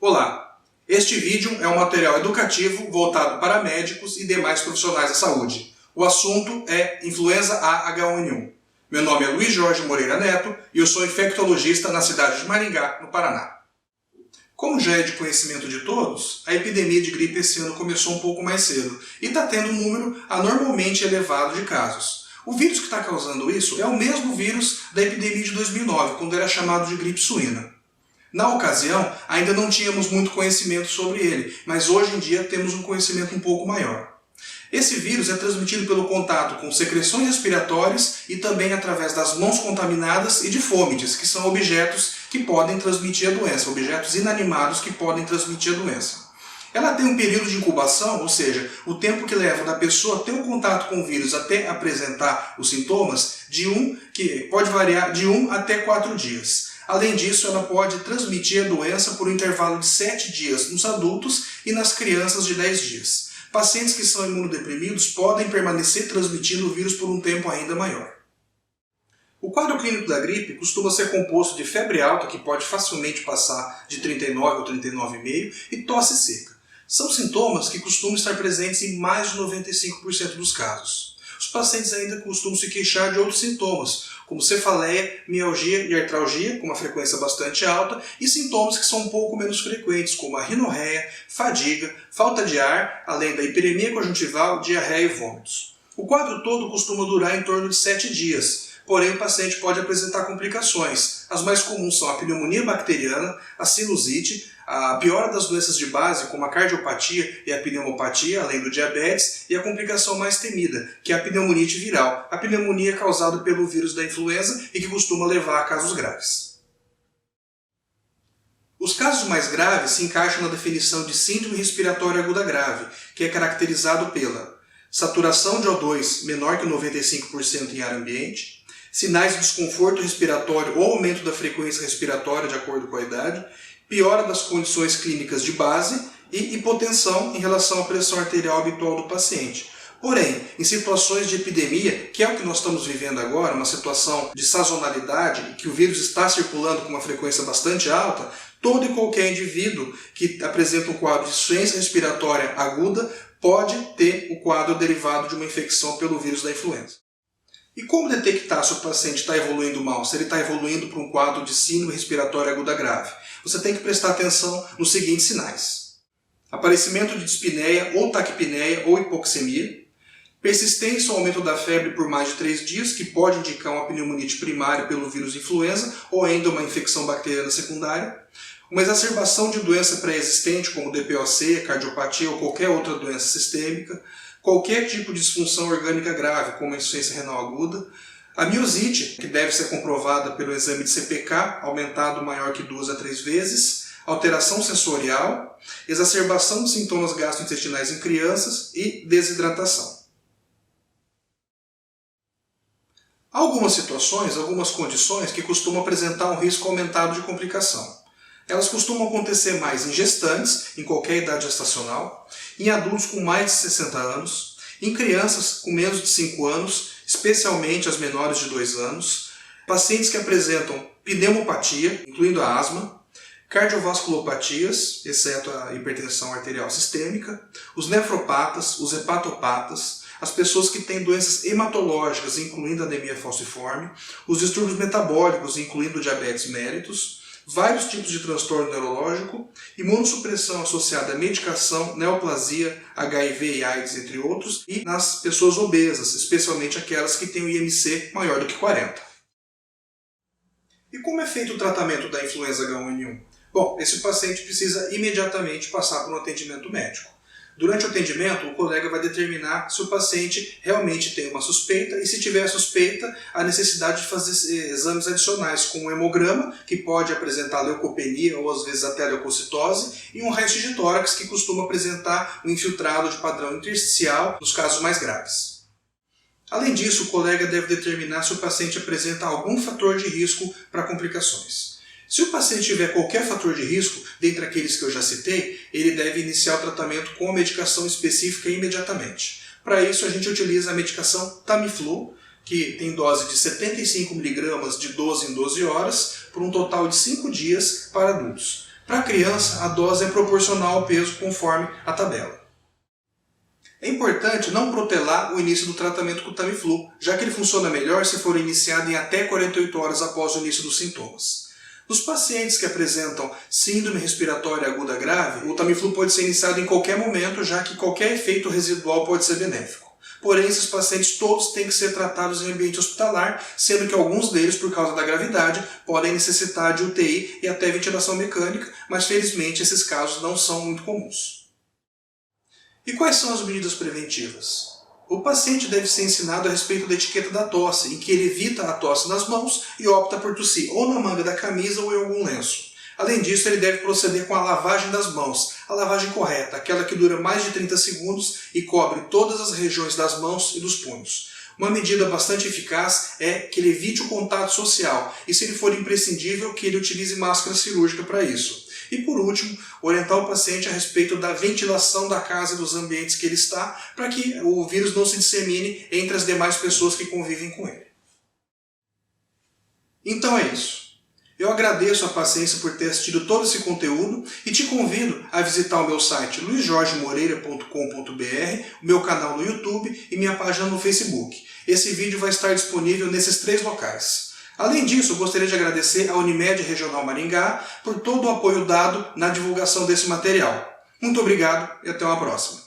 Olá! Este vídeo é um material educativo voltado para médicos e demais profissionais da saúde. O assunto é influenza A H1N1. Meu nome é Luiz Jorge Moreira Neto e eu sou infectologista na cidade de Maringá, no Paraná. Como já é de conhecimento de todos, a epidemia de gripe esse ano começou um pouco mais cedo e está tendo um número anormalmente elevado de casos. O vírus que está causando isso é o mesmo vírus da epidemia de 2009, quando era chamado de gripe suína. Na ocasião, ainda não tínhamos muito conhecimento sobre ele, mas hoje em dia temos um conhecimento um pouco maior. Esse vírus é transmitido pelo contato com secreções respiratórias e também através das mãos contaminadas e de fômites, que são objetos que podem transmitir a doença, objetos inanimados que podem transmitir a doença. Ela tem um período de incubação, ou seja, o tempo que leva da pessoa ter um contato com o vírus até apresentar os sintomas, que pode variar de 1 até 4 dias. Além disso, ela pode transmitir a doença por um intervalo de 7 dias nos adultos e nas crianças de 10 dias. Pacientes que são imunodeprimidos podem permanecer transmitindo o vírus por um tempo ainda maior. O quadro clínico da gripe costuma ser composto de febre alta, que pode facilmente passar de 39 ou 39,5, e tosse seca. São sintomas que costumam estar presentes em mais de 95% dos casos. Os pacientes ainda costumam se queixar de outros sintomas, como cefaleia, mialgia e artralgia, com uma frequência bastante alta, e sintomas que são um pouco menos frequentes, como a rinorreia, fadiga, falta de ar, além da hiperemia conjuntival, diarreia e vômitos. O quadro todo costuma durar em torno de 7 dias, porém o paciente pode apresentar complicações. As mais comuns são a pneumonia bacteriana, a sinusite, a piora das doenças de base, como a cardiopatia e a pneumopatia, além do diabetes, e a complicação mais temida, que é a pneumonite viral, a pneumonia causada pelo vírus da influenza e que costuma levar a casos graves. Os casos mais graves se encaixam na definição de síndrome respiratória aguda grave, que é caracterizado pela saturação de O2 menor que 95% em ar ambiente, sinais de desconforto respiratório ou aumento da frequência respiratória de acordo com a idade, piora das condições clínicas de base e hipotensão em relação à pressão arterial habitual do paciente. Porém, em situações de epidemia, que é o que nós estamos vivendo agora, uma situação de sazonalidade, que o vírus está circulando com uma frequência bastante alta, todo e qualquer indivíduo que apresenta um quadro de insuficiência respiratória aguda pode ter o quadro derivado de uma infecção pelo vírus da influenza. E como detectar se o paciente está evoluindo mal, se ele está evoluindo para um quadro de síndrome respiratória aguda grave? Você tem que prestar atenção nos seguintes sinais: aparecimento de dispneia ou taquipneia ou hipoxemia, persistência ou aumento da febre por mais de 3 dias, que pode indicar uma pneumonite primária pelo vírus influenza ou ainda uma infecção bacteriana secundária, uma exacerbação de doença pré-existente como DPOC, cardiopatia ou qualquer outra doença sistêmica, qualquer tipo de disfunção orgânica grave, como a insuficiência renal aguda, a miosite, que deve ser comprovada pelo exame de CPK, aumentado maior que 2 a 3 vezes, alteração sensorial, exacerbação de sintomas gastrointestinais em crianças e desidratação. Há algumas situações, algumas condições que costumam apresentar um risco aumentado de complicação. Elas costumam acontecer mais em gestantes, em qualquer idade gestacional, em adultos com mais de 60 anos, em crianças com menos de 5 anos, especialmente as menores de 2 anos, pacientes que apresentam pneumopatia, incluindo a asma, cardiovasculopatias, exceto a hipertensão arterial sistêmica, os nefropatas, os hepatopatas, as pessoas que têm doenças hematológicas, incluindo a anemia falciforme, os distúrbios metabólicos, incluindo o diabetes mellitus, vários tipos de transtorno neurológico, imunossupressão associada à medicação, neoplasia, HIV e AIDS, entre outros, e nas pessoas obesas, especialmente aquelas que têm o IMC maior do que 40. E como é feito o tratamento da influenza H1N1? Bom, esse paciente precisa imediatamente passar por um atendimento médico. Durante o atendimento, o colega vai determinar se o paciente realmente tem uma suspeita e, se tiver suspeita, a necessidade de fazer exames adicionais, como um hemograma, que pode apresentar leucopenia ou às vezes até leucocitose, e um raio-x de tórax, que costuma apresentar um infiltrado de padrão intersticial nos casos mais graves. Além disso, o colega deve determinar se o paciente apresenta algum fator de risco para complicações. Se o paciente tiver qualquer fator de risco, dentre aqueles que eu já citei, ele deve iniciar o tratamento com a medicação específica imediatamente. Para isso, a gente utiliza a medicação Tamiflu, que tem dose de 75 mg de 12 em 12 horas, por um total de 5 dias para adultos. Para a criança, a dose é proporcional ao peso conforme a tabela. É importante não protelar o início do tratamento com o Tamiflu, já que ele funciona melhor se for iniciado em até 48 horas após o início dos sintomas. Nos pacientes que apresentam síndrome respiratória aguda grave, o Tamiflu pode ser iniciado em qualquer momento, já que qualquer efeito residual pode ser benéfico. Porém, esses pacientes todos têm que ser tratados em ambiente hospitalar, sendo que alguns deles, por causa da gravidade, podem necessitar de UTI e até ventilação mecânica, mas felizmente esses casos não são muito comuns. E quais são as medidas preventivas? O paciente deve ser ensinado a respeito da etiqueta da tosse, em que ele evita a tosse nas mãos e opta por tossir ou na manga da camisa ou em algum lenço. Além disso, ele deve proceder com a lavagem das mãos, a lavagem correta, aquela que dura mais de 30 segundos e cobre todas as regiões das mãos e dos punhos. Uma medida bastante eficaz é que ele evite o contato social e, se ele for imprescindível, que ele utilize máscara cirúrgica para isso. E por último, orientar o paciente a respeito da ventilação da casa e dos ambientes que ele está, para que o vírus não se dissemine entre as demais pessoas que convivem com ele. Então é isso. Eu agradeço a paciência por ter assistido todo esse conteúdo e te convido a visitar o meu site luisjorgemoreira.com.br, o meu canal no YouTube e minha página no Facebook. Esse vídeo vai estar disponível nesses 3 locais. Além disso, eu gostaria de agradecer à Unimed Regional Maringá por todo o apoio dado na divulgação desse material. Muito obrigado e até uma próxima.